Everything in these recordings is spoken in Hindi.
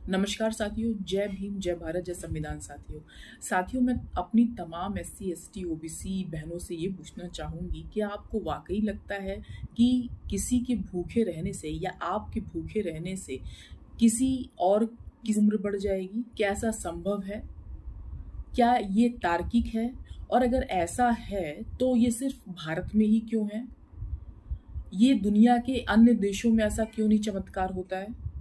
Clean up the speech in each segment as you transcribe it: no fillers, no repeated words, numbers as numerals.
नमस्कार साथियों, जय भीम, जय भारत, जय संविधान। साथियों मैं अपनी तमाम एससी, एसटी, ओबीसी बहनों से ये पूछना चाहूँगी कि आपको वाक़ई लगता है कि किसी के भूखे रहने से या आपके भूखे रहने से किसी और की उम्र बढ़ जाएगी? क्या ऐसा संभव है? क्या ये तार्किक है? और अगर ऐसा है तो ये सिर्फ़ भारत में ही क्यों है? ये दुनिया के अन्य देशों में ऐसा क्यों नहीं चमत्कार होता है?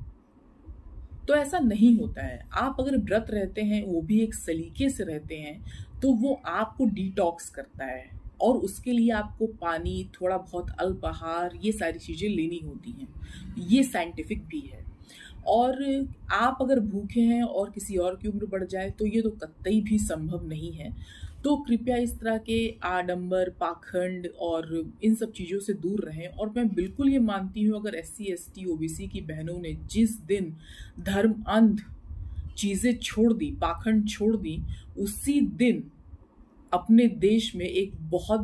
तो ऐसा नहीं होता है। आप अगर व्रत रहते हैं, वो भी एक सलीके से रहते हैं, तो वो आपको डिटॉक्स करता है और उसके लिए आपको पानी, थोड़ा बहुत अल्पाहार, ये सारी चीज़ें लेनी होती हैं। ये साइंटिफिक भी है। और आप अगर भूखे हैं और किसी और की उम्र बढ़ जाए, तो ये तो कतई भी संभव नहीं है। तो कृपया इस तरह के आडंबर, पाखंड और इन सब चीज़ों से दूर रहें। और मैं बिल्कुल ये मानती हूँ, अगर एससी, एसटी, ओबीसी की बहनों ने जिस दिन धर्म अंध चीज़ें छोड़ दी, पाखंड छोड़ दी, उसी दिन अपने देश में एक बहुत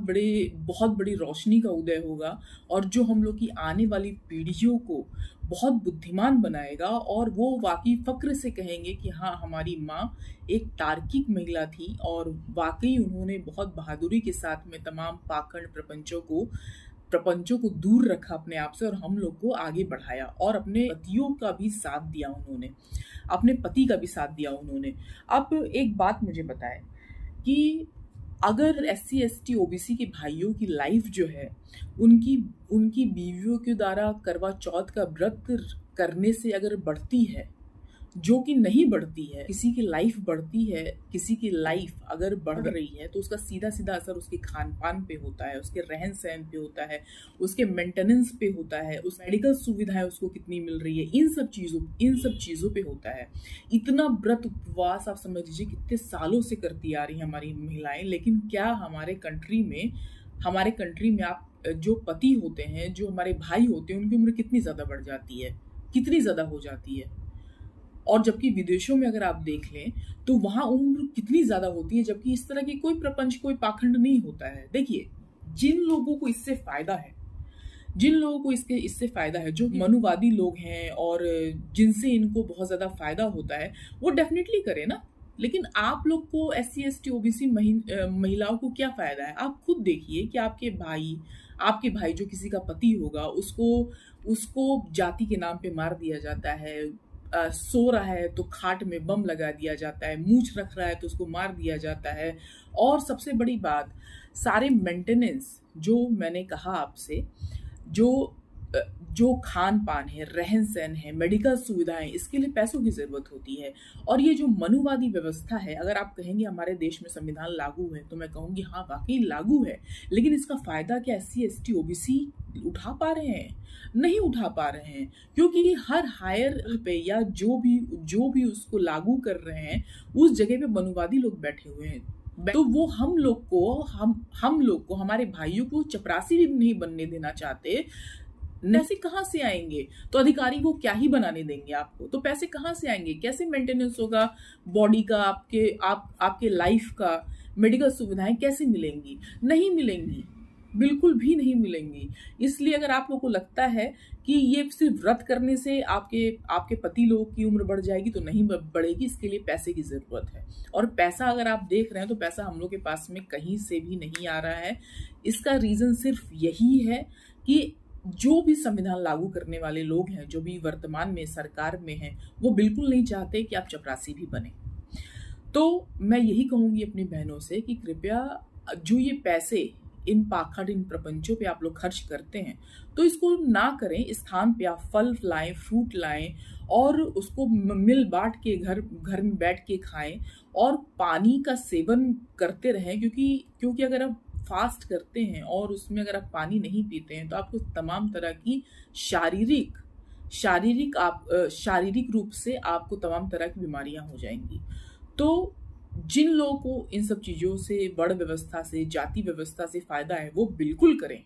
बड़ी रोशनी का उदय होगा और जो हम लोग की आने वाली पीढ़ियों को बहुत बुद्धिमान बनाएगा और वो वाक़ई फ़क्र से कहेंगे कि हाँ, हमारी माँ एक तार्किक महिला थी और वाक़ई उन्होंने बहुत बहादुरी के साथ में तमाम पाखंड प्रपंचों को दूर रखा अपने आप से और हम लोग को आगे बढ़ाया और अपने पतियों का भी साथ दिया उन्होंने, अपने पति का भी साथ दिया उन्होंने। अब एक बात मुझे बताएँ कि अगर एससी, एसटी, ओबीसी के भाइयों की लाइफ जो है, उनकी उनकी बीवियों के द्वारा करवा चौथ का व्रत करने से अगर बढ़ती है, जो कि नहीं बढ़ती है, किसी की लाइफ बढ़ती है, किसी की लाइफ अगर बढ़ रही है, तो उसका सीधा-सीधा असर उसके खान-पान पे होता है, उसके रहन-सहन पे होता है, उसके मेंटेनेंस पे होता है, उस मेडिकल सुविधाएँ उसको कितनी मिल रही है, इन सब चीज़ों पे होता है। इतना व्रत उपवास आप समझ लीजिए कितने सालों से करती आ रही हैं हमारी महिलाएँ, लेकिन क्या हमारे कंट्री में आप जो पति होते हैं, जो हमारे भाई होते हैं, उनकी उम्र कितनी ज़्यादा बढ़ जाती है, कितनी ज़्यादा हो जाती है। और जबकि विदेशों में अगर आप देख लें, तो वहाँ उम्र कितनी ज़्यादा होती है, जबकि इस तरह की कोई प्रपंच, कोई पाखंड नहीं होता है। देखिए, जिन लोगों को इससे फ़ायदा है, जो मनुवादी लोग हैं और जिनसे इनको बहुत ज़्यादा फ़ायदा होता है, वो डेफ़िनिटली करें ना। लेकिन आप लोग को एससी, एसटी, ओबीसी महिलाओं को क्या फ़ायदा है? आप खुद देखिए कि आपके भाई जो किसी का पति होगा, उसको उसको जाति के नाम पे मार दिया जाता है। सो रहा है तो खाट में बम लगा दिया जाता है, मूंछ रख रहा है तो उसको मार दिया जाता है। और सबसे बड़ी बात, सारे मेंटेनेंस जो मैंने कहा आपसे, जो अ, जो खान-पान है, रहन-सहन है, मेडिकल सुविधाएँ, इसके लिए पैसों की ज़रूरत होती है। और ये जो मनुवादी व्यवस्था है, अगर आप कहेंगे हमारे देश में संविधान लागू है, तो मैं कहूँगी हाँ, वाक़ई लागू है। लेकिन इसका फ़ायदा क्या एससी, एसटी, ओबीसी उठा पा रहे हैं? नहीं उठा पा रहे हैं, क्योंकि हर हायर पे या जो भी उसको लागू कर रहे हैं, उस जगह पे मनुवादी लोग बैठे हुए हैं। तो वो हम लोग को, हमारे भाइयों को चपरासी भी नहीं बनने देना चाहते। पैसे कहाँ से आएँगे? तो अधिकारी वो क्या ही बनाने देंगे आपको, तो पैसे कहाँ से आएँगे? कैसे मेंटेनेंस होगा बॉडी का, आपके लाइफ का, मेडिकल सुविधाएँ कैसे मिलेंगी? नहीं मिलेंगी, बिल्कुल भी नहीं मिलेंगी। इसलिए अगर आप लोग को लगता है कि ये सिर्फ़ व्रत करने से आपके आपके पति लोगों की उम्र बढ़ जाएगी, तो नहीं बढ़ेगी, इसके लिए पैसे की ज़रूरत है। और पैसा अगर आप देख रहे हैं, तो पैसा हम लोग के पास में कहीं से भी नहीं आ रहा है। इसका रीज़न सिर्फ़ यही है कि जो भी संविधान लागू करने वाले लोग हैं, जो भी वर्तमान में सरकार में हैं, वो बिल्कुल नहीं चाहते कि आप चपरासी भी बनें। तो मैं यही कहूँगी अपनी बहनों से कि कृपया जो ये पैसे इन पाखंड, इन प्रपंचों पे आप लोग खर्च करते हैं, तो इसको ना करें। इस स्थान पे आप फल लाएँ, फ्रूट लाएँ और उसको मिल बाँट के घर घर में बैठ के खाएँ और पानी का सेवन करते रहें, क्योंकि अगर आप फास्ट करते हैं और उसमें अगर आप पानी नहीं पीते हैं, तो आपको तमाम तरह की शारीरिक शारीरिक रूप से आपको तमाम तरह की बीमारियाँ हो जाएँगी। तो जिन लोगों को इन सब चीज़ों से, वर्ण व्यवस्था से, जाति व्यवस्था से फ़ायदा है, वो बिल्कुल करें।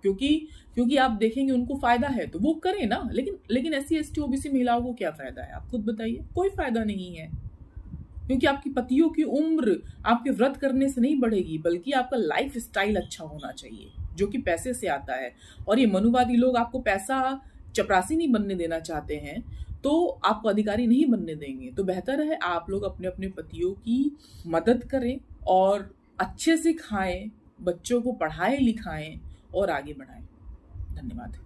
क्योंकि क्योंकि आप देखेंगे उनको फ़ायदा है, तो वो करें ना। लेकिन एससी, एसटी, ओबीसी महिलाओं को क्या फ़ायदा है? आप खुद बताइए, कोई फ़ायदा नहीं है। क्योंकि आपकी पतियों की उम्र आपके व्रत करने से नहीं बढ़ेगी, बल्कि आपका लाइफ़स्टाइल अच्छा होना चाहिए, जो कि पैसे से आता है। और ये मनुवादी लोग आपको पैसा, चपरासी नहीं बनने देना चाहते हैं, तो आपको अधिकारी नहीं बनने देंगे। तो बेहतर है आप लोग अपने अपने पतियों की मदद करें और अच्छे से खाएं, बच्चों को पढ़ाएं लिखाएं और आगे बढ़ाएं। धन्यवाद।